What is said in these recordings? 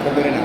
Provo.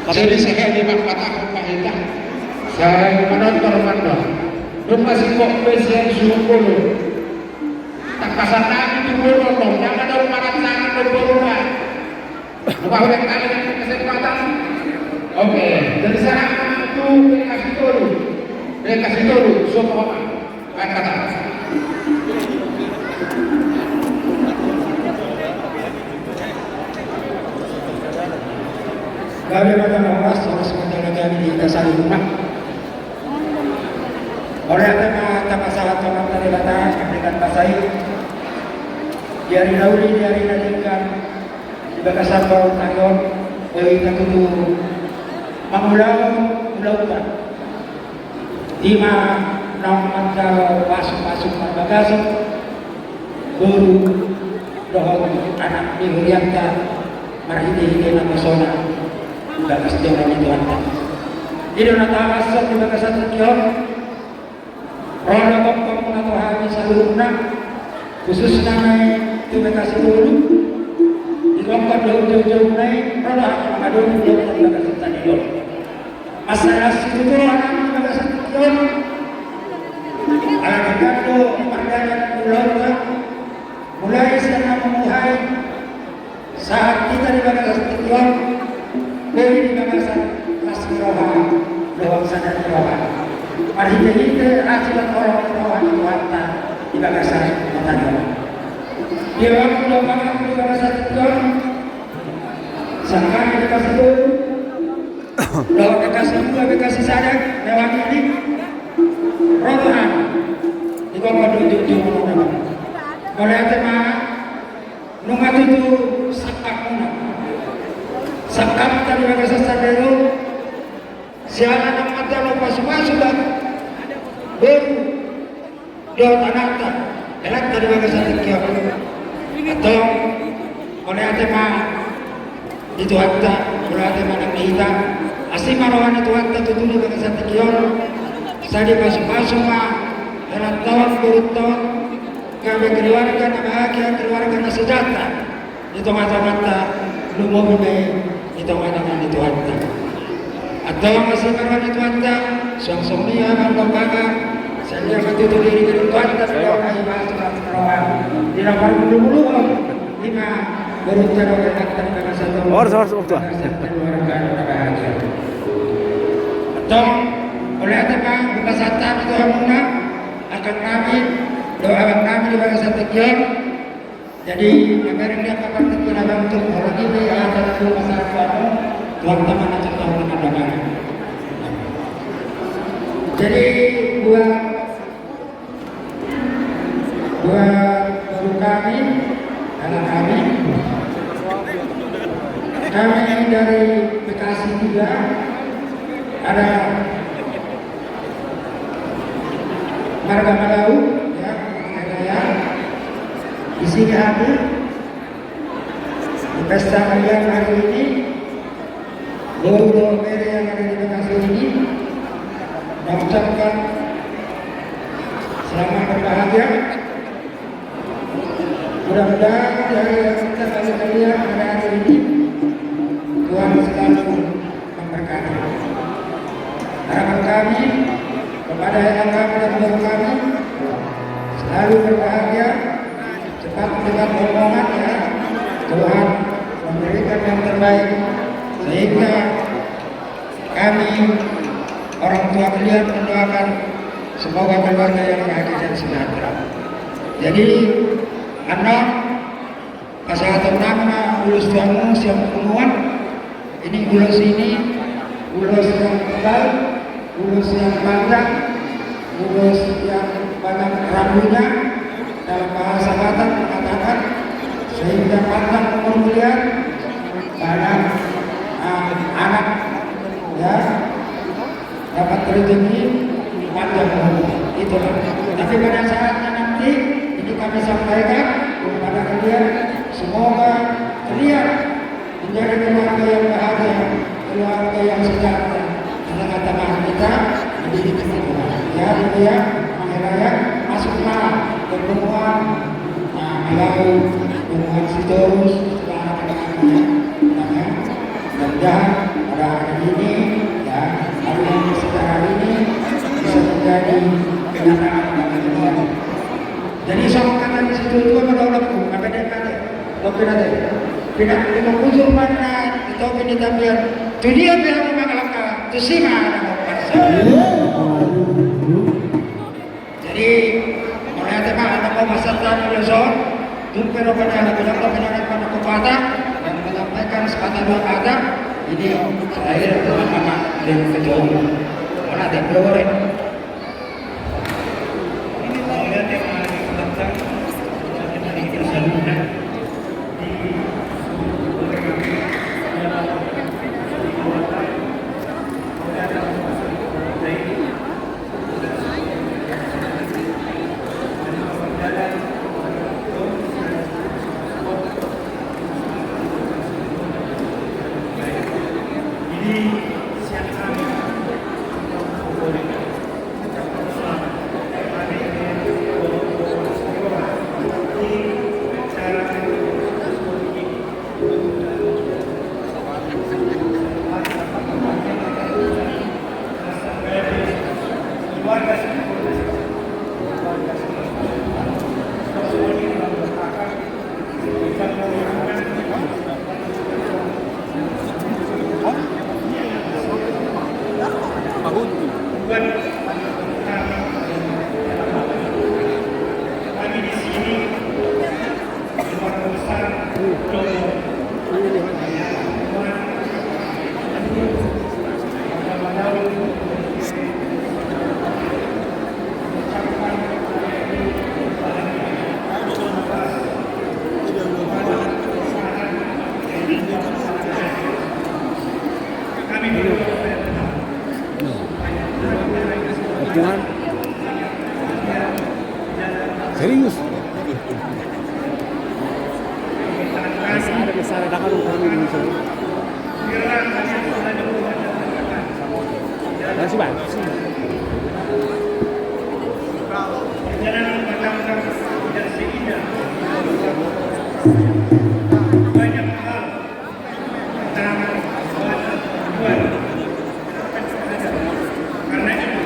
Jadi saya dimakan aku pahitan. Saya menonton rumah si kok besi yang suruh tak kasar lagi tuh berubah. Ubah oleh kalian kesempatan. Oke, dari sana itu kasih dulu semua kata. Bagaimana mengulas harus menjaga di dasar rumah. Oleh karena masalah tolong dari batas memberikan pasai, diari lauli diari nalikkan di bakasan bau tayon, bagi katutu mengulang di mana angka masuk bagasi guru dohon anak dihurianta marhiti nama sona bagas jalan itu anda. Ini nata asal di bakasan kion. Roda kompong atau habis seluruhnya khusus naik terima kasih dulu di kompong jauh-jauh naik roda mengadun dia terima kasih tadi dulu masalah itu anak terima kasih dulu anak itu pandangan mulai sekarang memuhai saat kita terima kasih dulu beri terima kasih kasih roha doang sadar roha. Mari kita asilat orang-orang itu harta di bagasan matanya. Dia waktu doang di bagasan itu, sangka di bagasan itu, doa bagasan sadar lewat ini, rohan di bawah tujuh orang. Oleh tema nomor itu sakap tadi bagasan sadar itu. Siapa yang mata lupa semua sudah dia tanah elak dari bagasan kiau atau oleh tema itu hatta oleh tema nak kita asli marawan itu hatta itu di bagasan kiau saya masuk mah dalam tahun berutang kami keluarga na bahagia keluarga na sejahtera itu mata-mata lumah itu mata-mata itu hatta atau masih kawan itu anda suang dia bangga saya betul diri itu anda berdoa ibadah terawih di lapar bulu lima beruntun oleh aktor satu atau oleh apa buka satan itu hamuna akan kami doa kami di bawah satu kian jadi agar dia kapan kita bantu orang ini ada satu masalah Tuhan teman aja tahu dengan doa. Jadi buat guru kami, anak kami dari Bekasi juga ada Marga Malau, ya, di sini hadir di pesta kalian hari ini. Guru mere yang ada di Bekasi ini mengucapkan selamat berbahagia. Mudah-mudahan dari kita kalian pada hari ini Tuhan selalu memberkati. Harapan kami kepada yang kami dan guru kami selalu berbahagia, cepat dengan omongan ya Tuhan memberikan yang terbaik. Sehingga kami orang tua kalian mendoakan semoga keluarga yang bahagia dan sejahtera. Jadi anak pasal nama ulus tamu siap kemuan ini ulus yang tebal, ulus yang panjang, ulus yang banyak rambutnya dalam bahasa Batak mengatakan sehingga panjang umur kalian banyak anak ya dapat rezeki panjang itu. Tapi pada saatnya nanti ini kami sampaikan kepada kalian semoga kalian menjadi keluarga yang bahagia, keluarga yang sejahtera. Tengah-tengah kita menjadi kesimpulan. Ya, ya, mengenai masuk malam pertemuan Malau, pertemuan Sitorus, dan pada hari ini ya hari yang sekarang ini bisa menjadi kenyataan bagi kita. Jadi sama kata di situ itu menolakku, apa dia kata? Dokter ada. pinakujur mana ito pinitabihan tu dia bilang mengalahkan tu sima na magpansa. Jadi mulai tema anak mau masarta ng Luzon, dun pero kanila bilang na pinanagpan ako bata, yang menyampaikan sepatah-dua kata, ini saya teman-teman dan ketua wala din keluarin. Ini saya tema tentang kita salunan kami di sini keluarga besar Tuhan serius besar ada kan kami di sini masih banyak sih banyak hal karena itu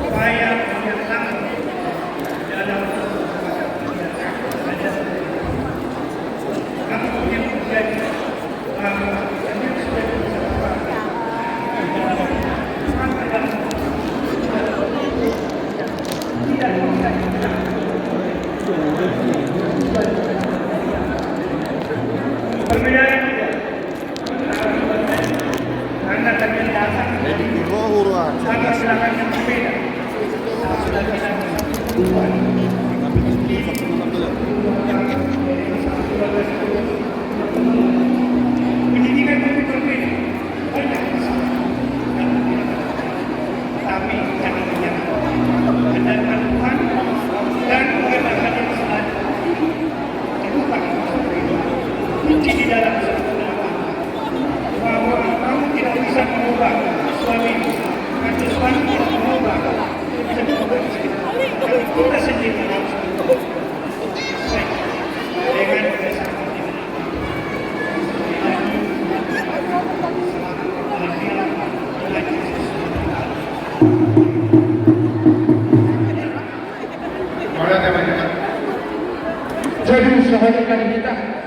upaya menyerang dalam apa yang terjadi bahwa ini sudah perbedaan tidak karena terjadi dasar sangat silakan yang berbeda sudah kita pendidikan itu berbeda banyak tapi jangan menyangkut andalkan Tuhan dan mengatakan yang selanjutnya bukan kunci di dalam bahwa kamu tidak bisa mengubah suami atau suami tidak mengubah bisa mengubah istri tapi kita sendiri harus mengubah dengan berdasarkan ini jadi sahabat kita